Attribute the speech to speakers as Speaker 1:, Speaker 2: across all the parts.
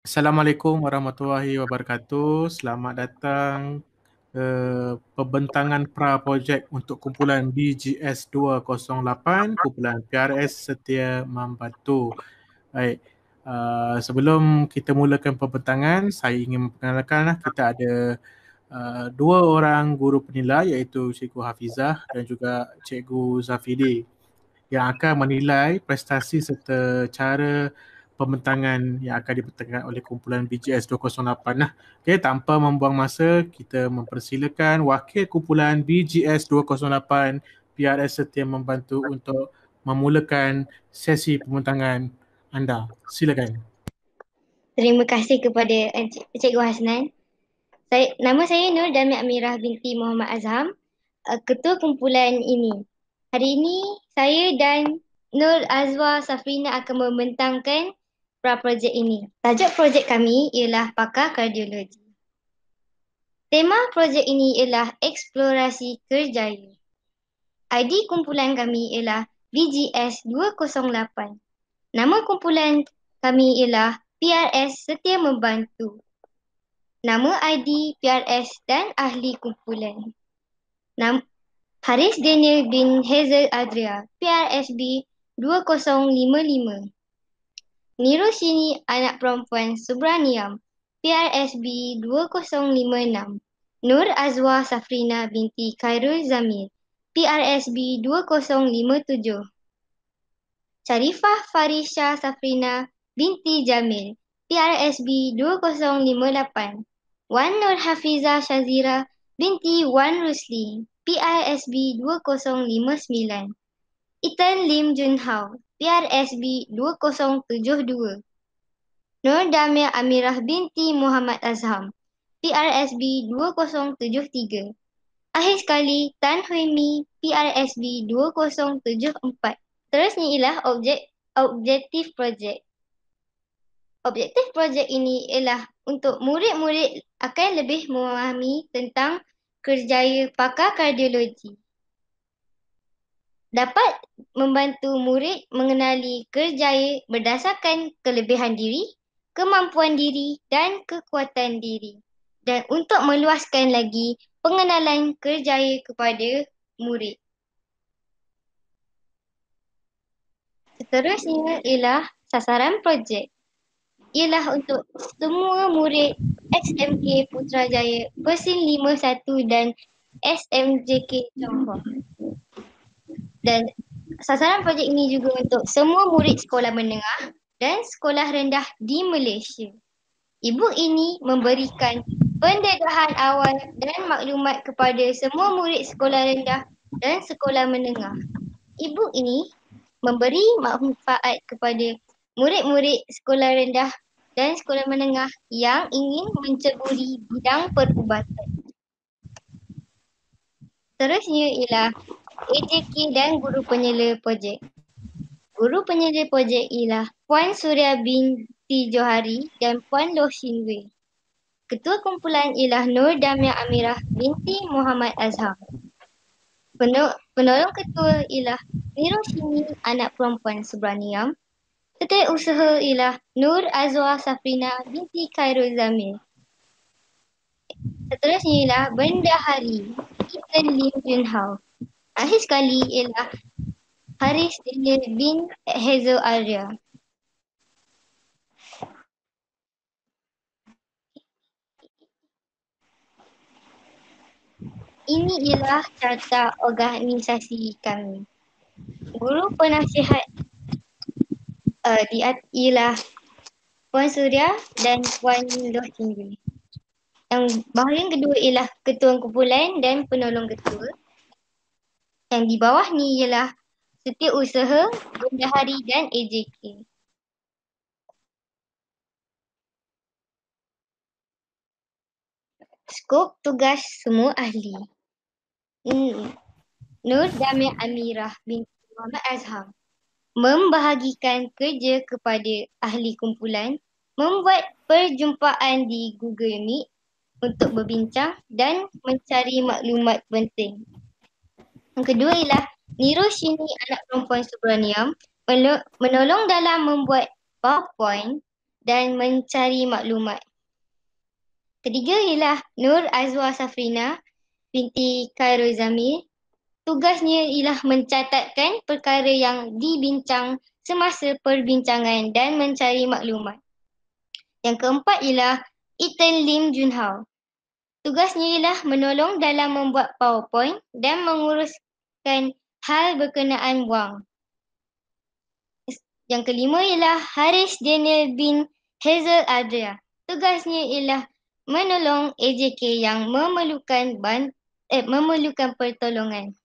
Speaker 1: Assalamualaikum warahmatullahi wabarakatuh. Selamat datang ke pembentangan pra-projek untuk kumpulan BGS 208, kumpulan PRS Setia Membantu. Baik, sebelum kita mulakan pembentangan, saya ingin memperkenalkan kita ada dua orang guru penilai iaitu Cikgu Hafizah dan juga Cikgu Zafidi yang akan menilai prestasi serta cara pembentangan yang akan dibentangkan oleh kumpulan BGS 208. Nah, okay, tanpa membuang masa, kita mempersilakan wakil kumpulan BGS 208 PRS Setia Membantu untuk memulakan sesi pembentangan anda. Silakan.
Speaker 2: Terima kasih kepada Cikgu Hasnan. Nama saya Nur Dami Amirah binti Muhammad Azham, ketua kumpulan ini. Hari ini saya dan Nur Azwa Safrina akan membentangkan pra-projek ini. Tajuk projek kami ialah pakar kardiologi. Tema projek ini ialah eksplorasi kerjaya. ID kumpulan kami ialah BGS 208. Nama kumpulan kami ialah PRS Setia Membantu. Nama ID PRS dan ahli kumpulan. Haris Daniel bin Hazel Adria, PRSB 2055. Niroshini anak perempuan Subraniam, PRSB 2056. Nur Azwa Safrina binti Khairul Zamir, PRSB 2057. Sharifah Farisha Safrina binti Jamil, PRSB 2058. Wan Nur Hafiza Shazira binti Wan Rusli, PRSB 2059. Ethan Lim Junhao, PRSB 2072. Nur Damia Amirah binti Muhammad Azham, PRSB 2073. Akhir sekali, Tan Hui Mi, PRSB 2074. Terusnya ialah objektif projek. Objektif projek ini ialah untuk murid-murid akan lebih memahami tentang kerjaya pakar kardiologi. Dapat membantu murid mengenali kerjaya berdasarkan kelebihan diri, kemampuan diri dan kekuatan diri. Dan untuk meluaskan lagi pengenalan kerjaya kepada murid. Seterusnya ialah sasaran projek. Ialah untuk semua murid SMK Putrajaya Persin 51 dan SMJK Johor. Dan sasaran projek ini juga untuk semua murid sekolah menengah dan sekolah rendah di Malaysia. Ibu ini memberikan pendedahan awal dan maklumat kepada semua murid sekolah rendah dan sekolah menengah. Ibu ini memberi manfaat kepada murid-murid sekolah rendah dan sekolah menengah yang ingin menceburi bidang perubatan. Seterusnya ialah AJK dan guru penyela projek. Guru penyela projek ialah Puan Suria binti Johari dan Puan Loh Shin Wei. Ketua kumpulan ialah Nur Damia Amirah binti Muhammad Azham. Penolong ketua ialah Niroshini anak perempuan Subraniam. Setiausaha ialah Nur Azwa Safrina binti Khairul Zamir. Seterusnya ialah Bendahari Ethan Lim Junhao. Akhir sekali ialah Haris Daniel bin Hazel Arya. Ini ialah carta organisasi kami. Guru penasihat ialah Puan Suria dan Puan Loh Tinggi. Yang bahagian kedua ialah ketua kumpulan dan penolong ketua. Yang di bawah ni ialah setiausaha, bendahari dan AJK. Skop tugas semua ahli. Nur Damia Amirah binti Muhammad Azham membahagikan kerja kepada ahli kumpulan, membuat perjumpaan di Google Meet untuk berbincang dan mencari maklumat penting. Yang kedua ialah Niroshini anak perempuan Subraniam menolong dalam membuat PowerPoint dan mencari maklumat. Ketiga ialah Nur Azwa Safrina binti Khairul Zamir. Tugasnya ialah mencatatkan perkara yang dibincang semasa perbincangan dan mencari maklumat. Yang keempat ialah Ethan Lim Junhao. Tugasnya ialah menolong dalam membuat PowerPoint dan menguruskan hal berkenaan wang. Yang kelima ialah Haris Daniel bin Hazel Adria. Tugasnya ialah menolong AJK yang memerlukan pertolongan.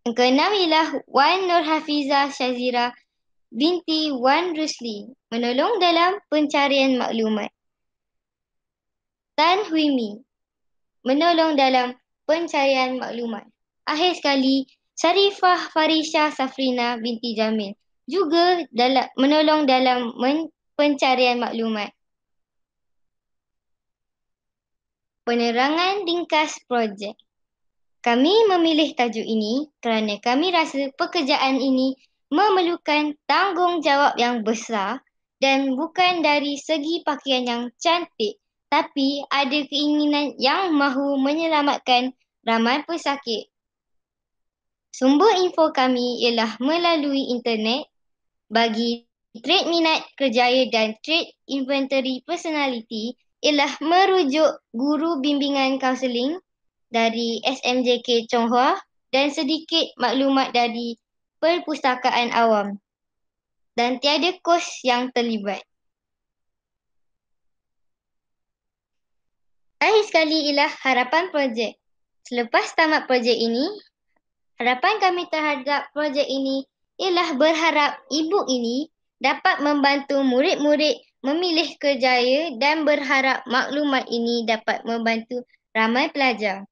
Speaker 2: Yang keenam ialah Wan Nur Hafiza Shazira binti Wan Rusli, menolong dalam pencarian maklumat. Tan Huimi, menolong dalam pencarian maklumat. Akhir sekali, Sharifah Farisha Safrina binti Jamil juga menolong dalam pencarian maklumat. Penerangan ringkas projek. Kami memilih tajuk ini kerana kami rasa pekerjaan ini memerlukan tanggungjawab yang besar dan bukan dari segi pakaian yang cantik, tapi ada keinginan yang mahu menyelamatkan ramai pesakit. Sumber info kami ialah melalui internet bagi trade minat kerjaya dan trade inventory personality ialah merujuk guru bimbingan kaunseling dari SMJK Chonghua dan sedikit maklumat dari perpustakaan awam. Dan tiada kos yang terlibat. Akhir sekali ialah harapan projek. Selepas tamat projek ini, harapan kami terhadap projek ini ialah berharap e-book ini dapat membantu murid-murid memilih kerjaya dan berharap maklumat ini dapat membantu ramai pelajar.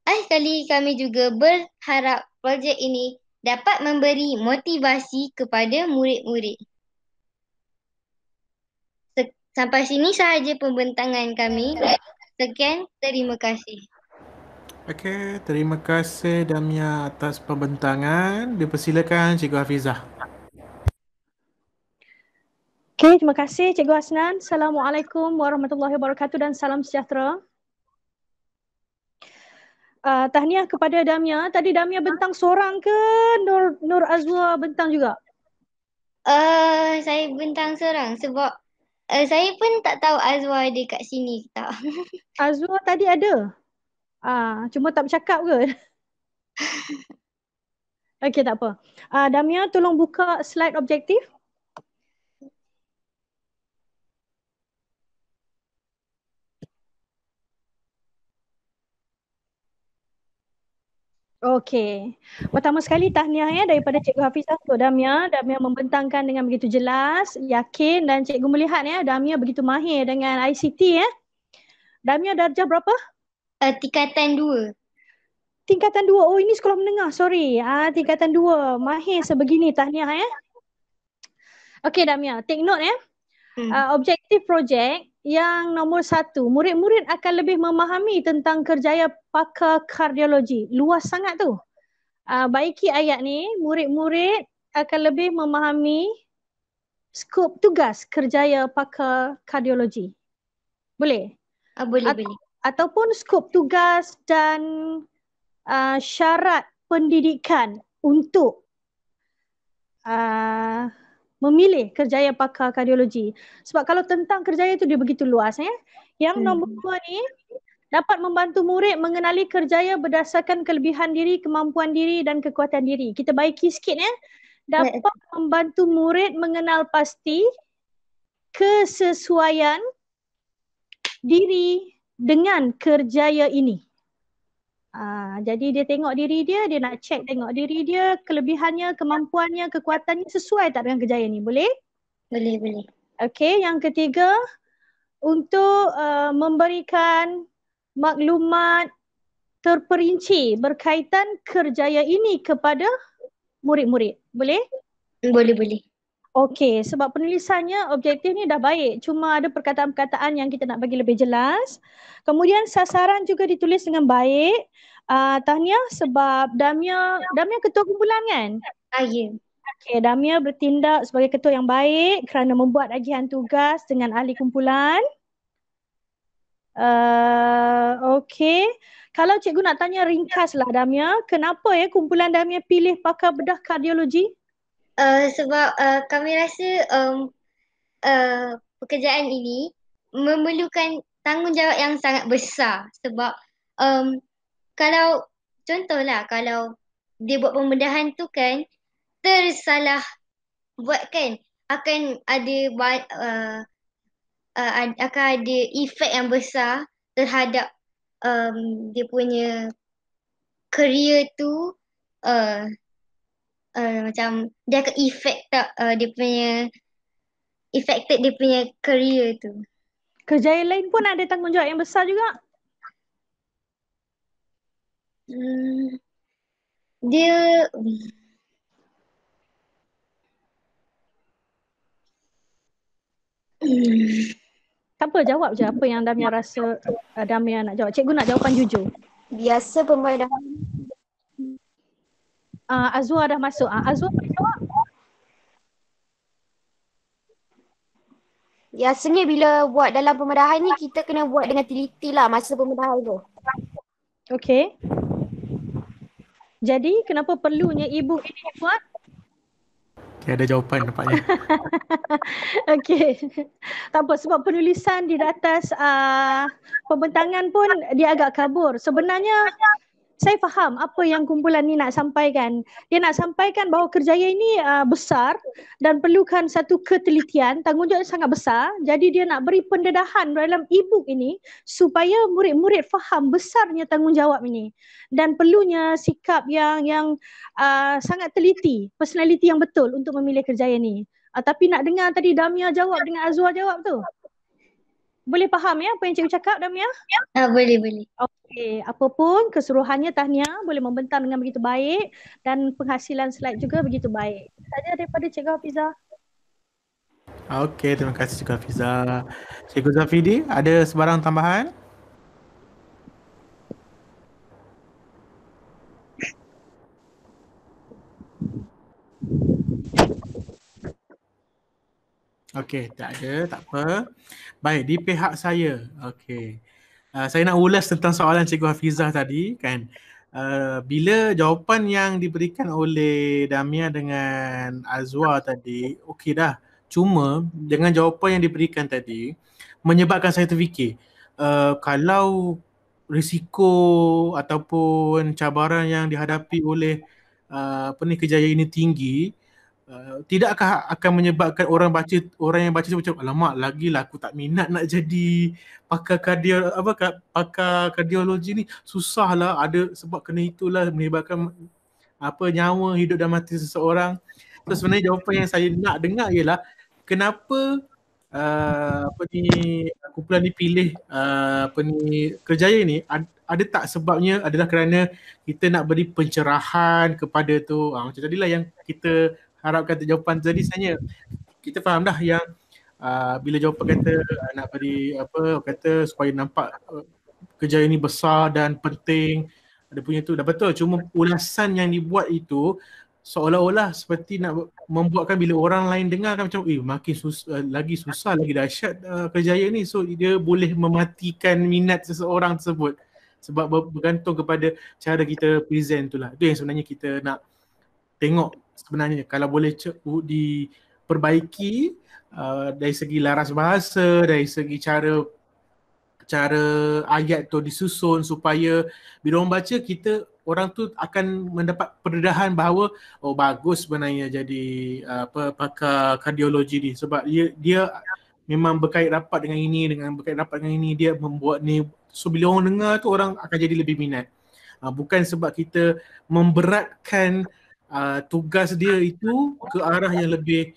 Speaker 2: Akhir sekali kami juga berharap projek ini dapat memberi motivasi kepada murid-murid. Sampai sini sahaja pembentangan kami. Sekian, terima kasih.
Speaker 1: Okey, terima kasih Damia atas pembentangan. Dipersilakan Cikgu Hafizah.
Speaker 3: Okey, terima kasih Cikgu Hasnan. Assalamualaikum warahmatullahi wabarakatuh dan salam sejahtera. Tahniah kepada Damia. Tadi Damia bentang seorang ke Nur Azwa bentang juga?
Speaker 2: Saya bentang seorang sebab saya pun tak tahu Azwa ada kat sini ke tak.
Speaker 3: Azwa tadi ada. Cuma tak bercakap ke? Okey, tak apa. Damia tolong buka slide objektif. Okey. Pertama sekali tahniah daripada Cikgu Hafizah untuk Damia. Damia membentangkan dengan begitu jelas, yakin dan Cikgu melihat Damia begitu mahir dengan ICT . Damia darjah berapa?
Speaker 2: Tingkatan 2.
Speaker 3: Tingkatan 2. Oh, ini sekolah menengah. Sorry. Tingkatan 2. Mahir sebegini tahniah . Okey Damia, take note objektif projek yang nombor 1, murid-murid akan lebih memahami tentang kerjaya pakar kardiologi. Luas sangat tu. Baiki ayat ni, murid-murid akan lebih memahami skop tugas kerjaya pakar kardiologi. Boleh?
Speaker 2: Boleh.
Speaker 3: Ataupun skop tugas dan syarat pendidikan untuk memilih kerjaya pakar kardiologi. Sebab kalau tentang kerjaya itu dia begitu luas. Yang nombor 2 ni dapat membantu murid mengenali kerjaya berdasarkan kelebihan diri, kemampuan diri dan kekuatan diri. Kita baiki sikit dapat membantu murid mengenal pasti kesesuaian diri dengan kerjaya ini. Jadi dia tengok diri dia nak check tengok diri dia, kelebihannya, kemampuannya, kekuatannya sesuai tak dengan kerjaya ni. Boleh?
Speaker 2: Boleh.
Speaker 3: Okey, yang ketiga untuk memberikan maklumat terperinci berkaitan kerjaya ini kepada murid-murid. Boleh?
Speaker 2: Boleh.
Speaker 3: Okey, sebab penulisannya objektif ni dah baik. Cuma ada perkataan-perkataan yang kita nak bagi lebih jelas. Kemudian sasaran juga ditulis dengan baik. Tahniah sebab Damia ketua kumpulan kan?
Speaker 2: Ya.
Speaker 3: Okey, Damia bertindak sebagai ketua yang baik kerana membuat agihan tugas dengan ahli kumpulan. Okey. Kalau cikgu nak tanya ringkaslah Damia, kenapa kumpulan Damia pilih pakar bedah kardiologi?
Speaker 2: Sebab kami rasa pekerjaan ini memerlukan tanggungjawab yang sangat besar. Sebab kalau contohlah kalau dia buat pembedahan tu kan tersalah buat kan akan ada akan ada efek yang besar terhadap dia punya career tu uh, macam dia akan efek tak dia punya affected dia punya career tu.
Speaker 3: Kerjaya lain pun ada tanggungjawab yang besar juga.
Speaker 2: Dia
Speaker 3: Tak apa, jawab je apa yang Damia rasa Damia nak jawab. Cikgu nak jawapan jujur.
Speaker 2: biasa pembedahan.
Speaker 3: Azwa dah masuk. Azwa boleh jawab?
Speaker 4: Biasanya bila buat dalam pembedahan ni kita kena buat dengan teliti lah masa pembedahan tu.
Speaker 3: Okey. Jadi kenapa perlunya ibu ini dibuat?
Speaker 1: Tiada jawapan nampaknya.
Speaker 3: Okey. Tak apa, sebab penulisan di atas pembentangan pun dia agak kabur. Sebenarnya saya faham apa yang kumpulan ni nak sampaikan. Dia nak sampaikan bahawa kerjaya ini besar dan perlukan satu ketelitian, tanggungjawab sangat besar. Jadi dia nak beri pendedahan dalam e-book ini supaya murid-murid faham besarnya tanggungjawab ini dan perlunya sikap yang sangat teliti, personality yang betul untuk memilih kerjaya ini. Tapi nak dengar tadi Damia jawab dengan Azwa jawab tu. Boleh faham apa yang cikgu cakap, Damia?
Speaker 2: Boleh.
Speaker 3: Okey, apapun keseluruhannya tahniah boleh membentang dengan begitu baik dan penghasilan slide juga begitu baik. Saja daripada Cikgu Hafizah.
Speaker 1: Okey, terima kasih Cikgu Hafizah. Cikgu Zafidi, ada sebarang tambahan? Okey, tak ada, tak apa. Baik, di pihak saya. Okey. Saya nak ulas tentang soalan Cikgu Hafizah tadi kan. Bila jawapan yang diberikan oleh Damia dengan Azwa tadi, okey dah. Cuma dengan jawapan yang diberikan tadi menyebabkan saya terfikir kalau risiko ataupun cabaran yang dihadapi oleh kerjaya ini tinggi, tidakkah akan menyebabkan orang yang baca tu macam alamak lagilah aku tak minat nak jadi pakar kardiologi ni, susahlah ada sebab kena itulah menyebabkan nyawa hidup dan mati seseorang. So sebenarnya jawapan yang saya nak dengar ialah kenapa kumpulan dipilih kerjaya ni, ada tak sebabnya adalah kerana kita nak beri pencerahan kepada tu, macam tadilah yang kita harapkan jawapan tadi. Sebenarnya kita faham dah yang bila jawapan kata nak beri kata supaya nampak kerjaya ni besar dan penting, ada punya tu dah betul. Cuma ulasan yang dibuat itu seolah-olah seperti nak membuatkan bila orang lain dengar kan macam makin lagi susah, lagi dahsyat kerjaya ni. So dia boleh mematikan minat seseorang tersebut sebab bergantung kepada cara kita present tu lah. Itu yang sebenarnya kita nak tengok sebenarnya, kalau boleh diperbaiki dari segi laras bahasa, dari segi cara ayat tu disusun supaya bila orang baca, orang tu akan mendapat pendedahan bahawa bagus sebenarnya jadi pakar kardiologi ni sebab dia memang berkait rapat dengan ini, dia membuat ni. So bila orang dengar tu orang akan jadi lebih minat. Bukan sebab kita memberatkan tugas dia itu ke arah yang lebih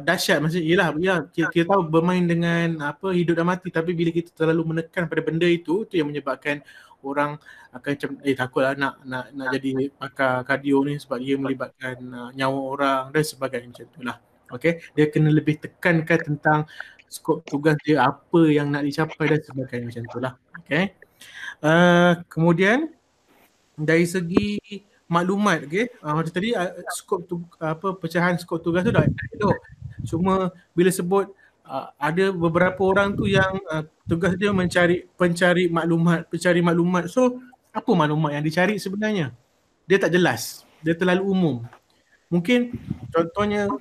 Speaker 1: dahsyat. Maksudnya kita tahu bermain dengan hidup dan mati, tapi bila kita terlalu menekan pada benda itu yang menyebabkan orang akan macam takutlah nak jadi pakar kardio ni sebab dia melibatkan nyawa orang dan sebagainya macam itulah. Okey, dia kena lebih tekankan tentang skop tugas dia, apa yang nak dicapai dan sebagainya macam itulah. Okey. Kemudian dari segi maklumat, okey. Macam tadi skop tu pecahan skop tugas tu dah elok. Cuma bila sebut ada beberapa orang tu yang tugas dia pencari maklumat. So apa maklumat yang dicari sebenarnya? Dia tak jelas. Dia terlalu umum. Mungkin contohnya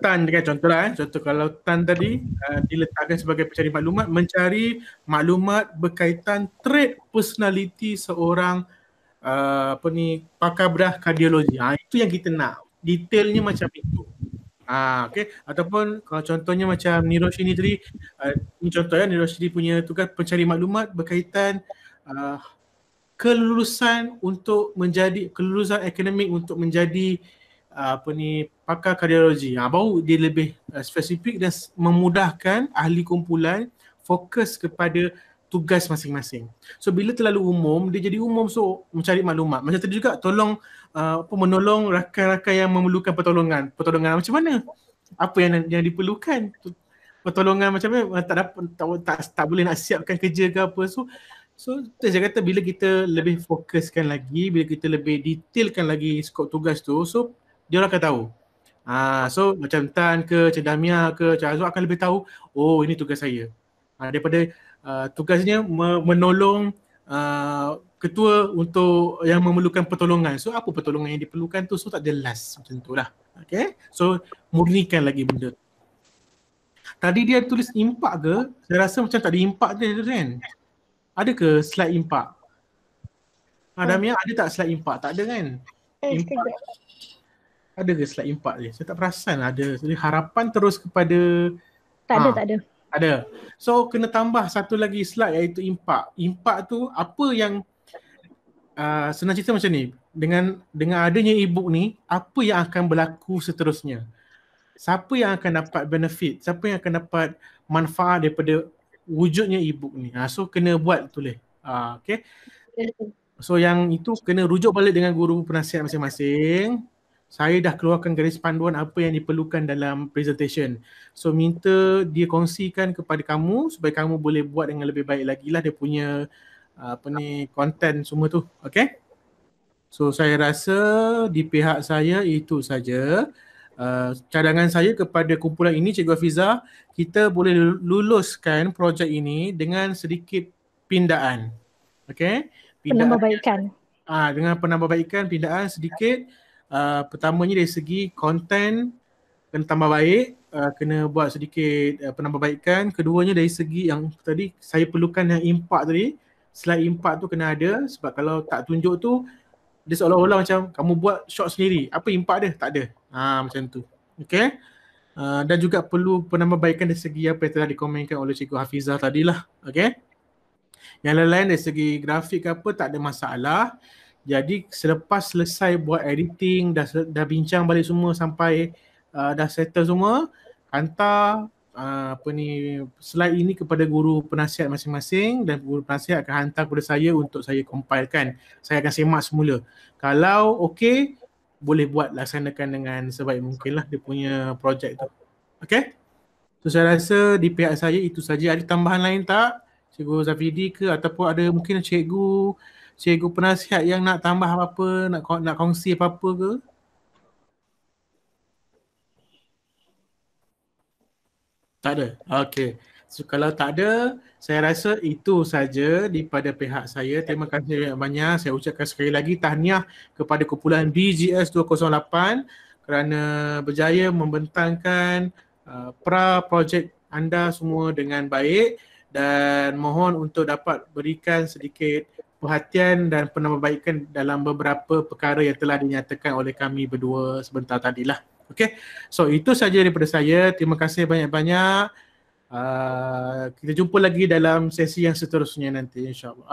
Speaker 1: Tan dengan contoh kalau Tan tadi diletakkan sebagai pencari maklumat, mencari maklumat berkaitan trait personality seorang pakar bedah kardiologi. Itu yang kita nak. Detailnya macam itu. Okay. Ataupun kalau contohnya macam Niroshini tadi, ini contoh ya, Niroshini punya tugas pencari maklumat berkaitan kelulusan akademik untuk menjadi pakar kardiologi. Baru dia lebih spesifik dan memudahkan ahli kumpulan fokus kepada tugas masing-masing. So bila terlalu umum, dia jadi umum, so mencari maklumat. Macam tadi juga tolong menolong rakan-rakan yang memerlukan pertolongan. Pertolongan macam mana? Apa yang diperlukan? Pertolongan macam mana? Tak boleh nak siapkan kerja ke apa. So saya kata bila kita lebih fokuskan lagi, bila kita lebih detailkan lagi skop tugas tu, so dia orang akan tahu. So macam Tan ke, Cik Damia ke, Cik Azul akan lebih tahu, oh ini tugas saya. Daripada tugasnya menolong ketua untuk yang memerlukan pertolongan. So apa pertolongan yang diperlukan tu, so tak jelas macam tu lah. Okay, so murnikan lagi benda. Tadi dia tulis impak ke? Saya rasa macam tak ada impak dia kan? Ada ke slide impak? Damia, ada tak slide impak? Tak ada kan? Impak. Ada ke slide impak dia? Saya tak perasan ada. Jadi harapan terus kepada
Speaker 3: Tak ada.
Speaker 1: Ada. So kena tambah satu lagi slide iaitu impak. Impak tu apa yang senang cerita macam ni. Dengan adanya e-book ni, apa yang akan berlaku seterusnya? Siapa yang akan dapat benefit? Siapa yang akan dapat manfaat daripada wujudnya e-book ni? So kena buat tulis. Okay. So yang itu kena rujuk balik dengan guru penasihat masing-masing. Saya dah keluarkan garis panduan apa yang diperlukan dalam presentation. So minta dia kongsikan kepada kamu supaya kamu boleh buat dengan lebih baik lagi lah dia punya konten semua tu. Okay. So saya rasa di pihak saya itu saja. Cadangan saya kepada kumpulan ini, Cikgu Hafiza, kita boleh luluskan projek ini dengan sedikit pindaan. Okay.
Speaker 3: Penambahbaikan.
Speaker 1: Dengan penambahbaikan, pindaan sedikit. Pertamanya dari segi konten kena tambah baik, kena buat sedikit penambahbaikan. Keduanya dari segi yang tadi saya perlukan yang impak tadi, slide impak tu kena ada, sebab kalau tak tunjuk tu dia seolah-olah macam kamu buat shot sendiri. Apa impak dia? Tak ada. Macam tu. Okay. Dan juga perlu penambahbaikan dari segi apa yang telah dikomenkan oleh Cikgu Hafiza tadilah. Okay. Yang lain-lain dari segi grafik ke apa tak ada masalah. Jadi selepas selesai buat editing, dah bincang balik semua sampai dah settle semua, hantar slide ini kepada guru penasihat masing-masing dan guru penasihat akan hantar kepada saya untuk saya compilekan. Saya akan semak semula. Kalau okey, boleh buat laksanakan dengan sebaik mungkin lah dia punya projek tu. Okay? So saya rasa di pihak saya itu saja. Ada tambahan lain tak? Cikgu Zafidi ke ataupun ada mungkin cikgu penasihat yang nak tambah apa-apa, nak kongsi apa-apa ke? Tak ada? Okay. So kalau tak ada, saya rasa itu saja daripada pihak saya. Terima kasih banyak. Saya ucapkan sekali lagi tahniah kepada kumpulan BGS 208 kerana berjaya membentangkan projek anda semua dengan baik dan mohon untuk dapat berikan sedikit perhatian dan penambahbaikan dalam beberapa perkara yang telah dinyatakan oleh kami berdua sebentar tadilah. Okay, so itu saja daripada saya. Terima kasih banyak-banyak. Kita jumpa lagi dalam sesi yang seterusnya nanti, insyaAllah.